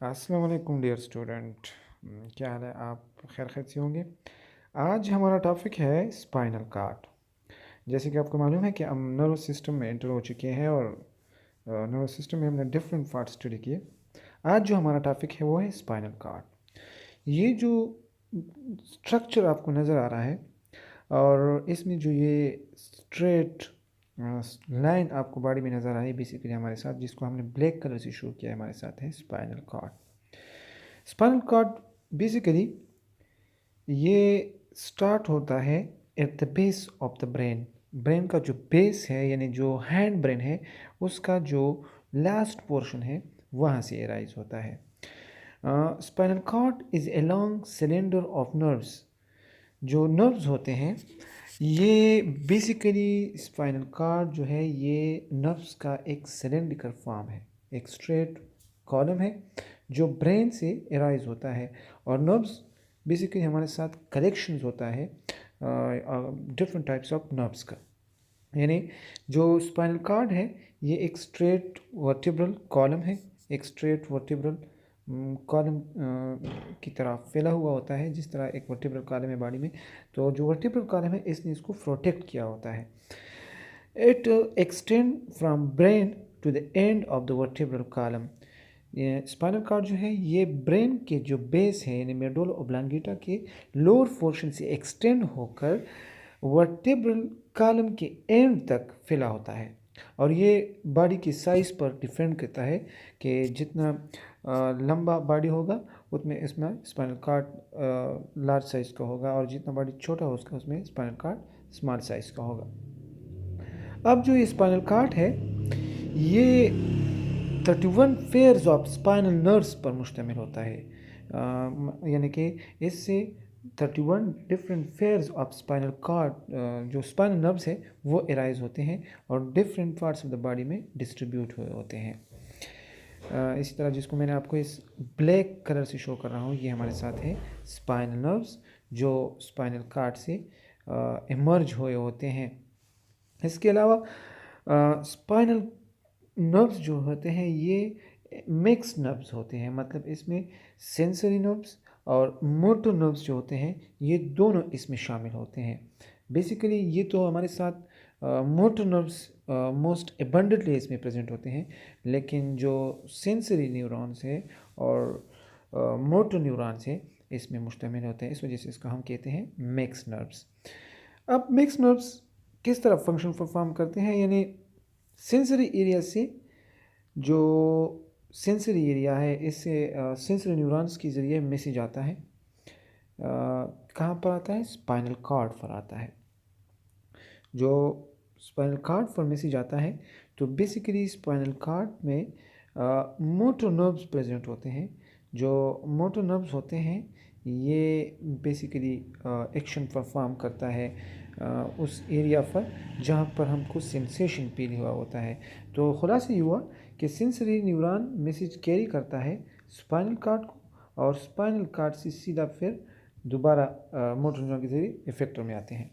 अस्सलाम वालेकुम dear student. क्या हाल है? आप खैर खैर से होंगे। आज हमारा टॉपिक है स्पाइनल कार्ड। जैसे कि आपको मालूम है कि हम नर्वस सिस्टम में एंटर हो चुके हैं और नर्वस सिस्टम में हमने डिफरेंट पार्ट स्टडी किए। आज जो हमारा टॉपिक है वो है स्पाइनल कार्ड। ये जो स्ट्रक्चर आपको नज़र आ रहा है और इसमें जो ये स्ट्रेट लाइन आपको बॉडी में नज़र आ रही है बेसिकली हमारे साथ, जिसको हमने ब्लैक कलर से शो किया है, हमारे साथ है spinal cord. Spinal cord basically ये स्टार्ट होता है at the base of the brain. Brain का जो बेस है यानी जो हैंड ब्रेन है उसका जो लास्ट पोर्शन है वहाँ से एराइज होता है। Spinal cord is a long cylinder of nerves. जो नर्व्स होते हैं ये बेसिकली स्पाइनल कॉर्ड जो है ये नर्व्स का एक सिलेंड्रिकल फॉर्म है, एक स्ट्रेट कॉलम है जो ब्रेन से एराइज होता है। और नर्व्स बेसिकली हमारे साथ कलेक्शंस होता है डिफरेंट टाइप्स ऑफ नर्व्स का। यानी जो स्पाइनल कॉर्ड है ये एक स्ट्रेट वर्टिब्रल कॉलम है, एक स्ट्रेट वर्टिब्रल कॉलम की तरह फैला हुआ होता है, जिस तरह एक वर्टिब्रल कॉलम है बॉडी में। तो जो वर्टिब्रल कॉलम है इसने इसको प्रोटेक्ट किया होता है। It extend from brain to the end of the vertebral column. ये स्पाइनल कॉर्ड जो है ये ब्रेन के जो बेस है यानी मेडुला ओब्लांगेटा के लोअर पोर्शन से एक्सटेंड होकर वर्टेब्रल कॉलम के एंड तक फैला होता है। और ये बॉडी की साइज़ पर डिपेंड करता है कि जितना लंबा बॉडी होगा उतने इसमें स्पाइनल कॉर्ड लार्ज साइज़ का होगा, और जितना बॉडी छोटा हो उसका उसमें स्पाइनल कॉर्ड स्मॉल साइज़ का होगा। अब जो ये स्पाइनल कॉर्ड है ये 31 पेयर्स ऑफ स्पाइनल नर्व्स पर मुश्तमिल होता है। यानी कि इससे 31 different pairs of spinal cord जो स्पाइनल नर्व्स है वो एराइज होते हैं और different parts of the body में डिस्ट्रीब्यूट हुए होते हैं। इसी तरह जिसको मैंने आपको इस ब्लैक कलर से शो कर रहा हूँ ये हमारे साथ है स्पाइनल नर्व्स जो स्पाइनल कॉर्ड से इमर्ज हुए होते हैं। इसके अलावा स्पाइनल नर्व्स जो होते हैं ये मिक्स नर्व्स होते हैं, मतलब इसमें सेंसरी नर्व्स और मोटर नर्व्स जो होते हैं ये दोनों इसमें शामिल होते हैं। बेसिकली ये तो हमारे साथ मोटर नर्व्स मोस्ट एबंडेंटली इसमें प्रेजेंट होते हैं, लेकिन जो सेंसरी न्यूरॉन्स है और मोटर न्यूरॉन्स है इसमें मुश्तमिल होते हैं। इस वजह से इसका हम कहते हैं मिक्स नर्व्स। अब मिक्स नर्व्स किस तरह फंक्शन परफॉर्म करते हैं, यानी सेंसरी एरिया से जो सेंसरी एरिया है इससे सेंसरी न्यूरॉन्स के ज़रिए मैसेज आता है। कहाँ पर आता है? स्पाइनल कॉर्ड पर आता है। जो स्पाइनल कॉर्ड पर मैसेज आता है तो बेसिकली स्पाइनल कॉर्ड में मोटर नर्व्स प्रेजेंट होते हैं। जो मोटर नर्व्स होते हैं ये बेसिकली एक्शन परफॉर्म करता है उस एरिया पर जहाँ पर हमको सेंसेशन फील हुआ होता है। तो खुलासा ये हुआ कि सेंसरी न्यूरॉन मैसेज कैरी करता है स्पाइनल कॉर्ड को, और स्पाइनल कॉर्ड से सीधा फिर दोबारा मोटर न्यूरॉन के जरिए इफेक्टर में आते हैं।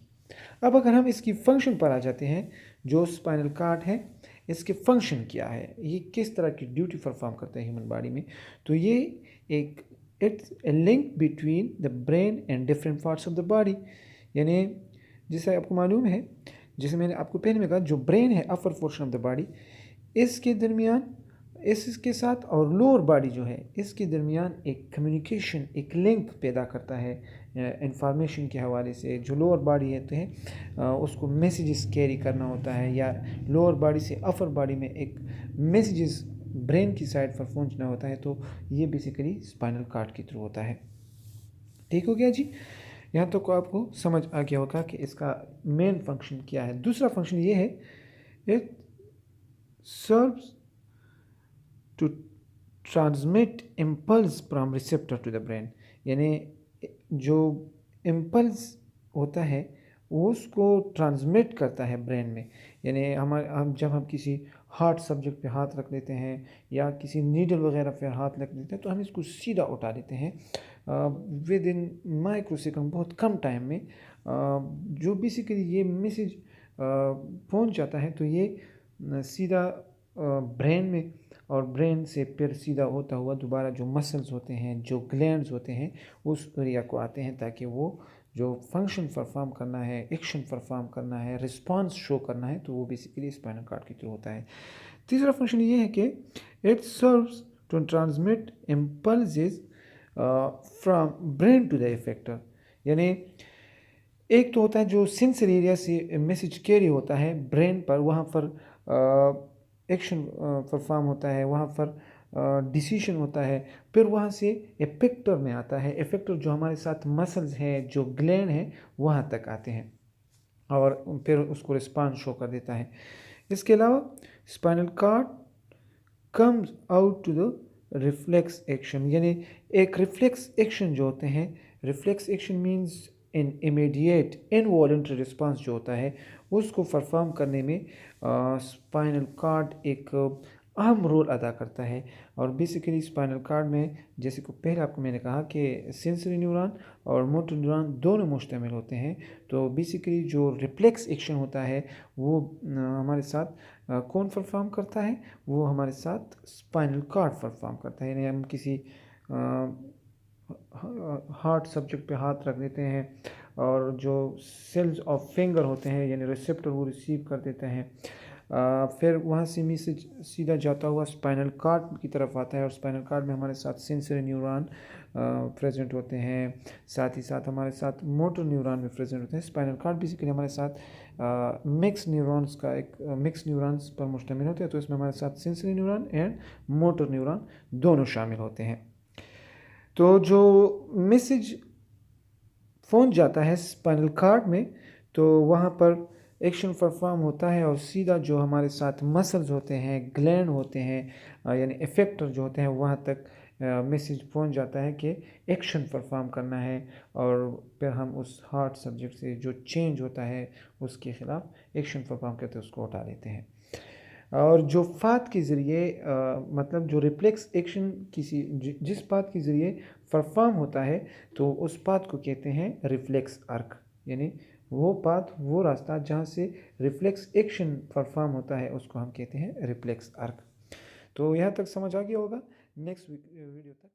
अब अगर हम इसकी फंक्शन पर आ जाते हैं, जो स्पाइनल कॉर्ड है इसके फंक्शन क्या है, ये किस तरह की ड्यूटी परफॉर्म करता है ह्यूमन बॉडी में, तो ये एक it's a link between the brain and different parts of the body. यानी जैसे आपको मालूम है, जैसे मैंने आपको पहले में कहा, जो ब्रेन है upper portion of the body, इसके दरमियान इसके साथ और लोअर बॉडी जो है इसके दरमियान एक कम्युनिकेशन, एक लिंक पैदा करता है इंफॉर्मेशन के हवाले से। जो लोअर बॉडी होते हैं उसको मैसेजेस कैरी करना होता है, या लोअर बॉडी से अपर बॉडी में एक मैसेजेस ब्रेन की साइड पर पहुंचना होता है, तो ये बेसिकली स्पाइनल कॉर्ड के थ्रू होता है। ठीक हो गया जी? यहाँ तक तो आपको समझ आ गया होगा कि इसका मेन फंक्शन क्या है। दूसरा फंक्शन ये है, it serves to transmit impulse from receptor to the brain. यानी जो इम्पल्स होता है वो उसको ट्रांसमिट करता है ब्रेन में। यानी हम जब हम किसी हार्ट सब्जेक्ट पे हाथ रख लेते हैं या किसी नीडल वगैरह पे हाथ रख लेते हैं तो हम इसको सीधा उठा लेते हैं विद इन माइक्रो सेकंड, बहुत कम टाइम में। जो बेसिकली ये मैसेज पहुंच जाता है तो ये सीधा ब्रेन में और ब्रेन से फिर सीधा होता हुआ दोबारा जो मसल्स होते हैं, जो ग्लैंड्स होते हैं, उस एरिया को आते हैं, ताकि वो जो फंक्शन परफॉर्म करना है, एक्शन परफॉर्म करना है, रिस्पॉन्स शो करना है, तो वो बेसिकली स्पाइनल कॉर्ड के थ्रू होता है। तीसरा फंक्शन ये है कि it serves to transmit impulses from brain to the effector. यानी एक तो होता है जो सेंसरी एरिया से मैसेज कैरी होता है ब्रेन पर, वहाँ पर एक्शन परफॉर्म होता है, वहाँ पर डिसीजन होता है, फिर वहाँ से इफेक्टर में आता है। इफेक्टर जो हमारे साथ मसल्स हैं, जो ग्लैंड हैं, वहाँ तक आते हैं और फिर उसको रिस्पॉन्स शो कर देता है। इसके अलावा spinal cord comes out to the reflex action, यानी एक रिफ्लेक्स एक्शन जो होते हैं, reflex action means in immediate involuntary response जो होता है, उसको परफॉर्म करने में स्पाइनल कॉर्ड एक अहम रोल अदा करता है। और बेसिकली स्पाइनल कॉर्ड में, जैसे कि पहले आपको मैंने कहा कि सेंसरी न्यूरॉन और मोटर न्यूरॉन दोनों मुश्तमिल होते हैं। तो बेसिकली जो रिफ्लेक्स एक्शन होता है वो हमारे साथ कौन परफॉर्म करता है, वो हमारे साथ स्पाइनल कॉर्ड परफॉर्म करता है। यानी हम किसी हार्ट सब्जेक्ट पे हाथ रख देते हैं और जो सेल्स ऑफ फिंगर होते हैं, यानी रिसेप्टर, वो रिसीव कर देते हैं। फिर वहाँ से मैसेज सीधा जाता हुआ स्पाइनल कॉर्ड की तरफ आता है, और स्पाइनल कॉर्ड में हमारे साथ सेंसरी न्यूरॉन प्रेजेंट होते हैं, साथ ही साथ हमारे साथ मोटर न्यूरॉन भी प्रेजेंट होते हैं। स्पाइनल कॉर्ड बेसिकली हमारे साथ मिक्स न्यूरॉन्स का एक मिक्स न्यूरॉन्स पर मुश्तमिल होते हैं, तो इसमें हमारे साथ sensory neuron and motor neuron दोनों शामिल होते हैं। तो जो मैसेज पहुंच जाता है स्पाइनल कॉर्ड में, तो वहाँ पर एक्शन परफॉर्म होता है और सीधा जो हमारे साथ मसल्स होते हैं, ग्लैंड होते हैं, यानी इफेक्टर जो होते हैं, वहाँ तक मैसेज पहुंच जाता है कि एक्शन परफॉर्म करना है। और फिर हम उस हार्ट सब्जेक्ट से जो चेंज होता है उसके ख़िलाफ़ एक्शन परफॉर्म करते हैं, उसको हटा देते हैं। और जो फात के ज़रिए मतलब जो रिफ्लेक्स एक्शन किसी जिस बात के ज़रिए परफॉर्म होता है, तो उस बात को कहते हैं रिफ्लेक्स आर्क। यानी वो पाथ, वो रास्ता जहाँ से रिफ्लेक्स एक्शन परफॉर्म होता है, उसको हम कहते हैं रिफ्लेक्स आर्क। तो यहाँ तक समझ आ गया होगा। नेक्स्ट वीडियो तक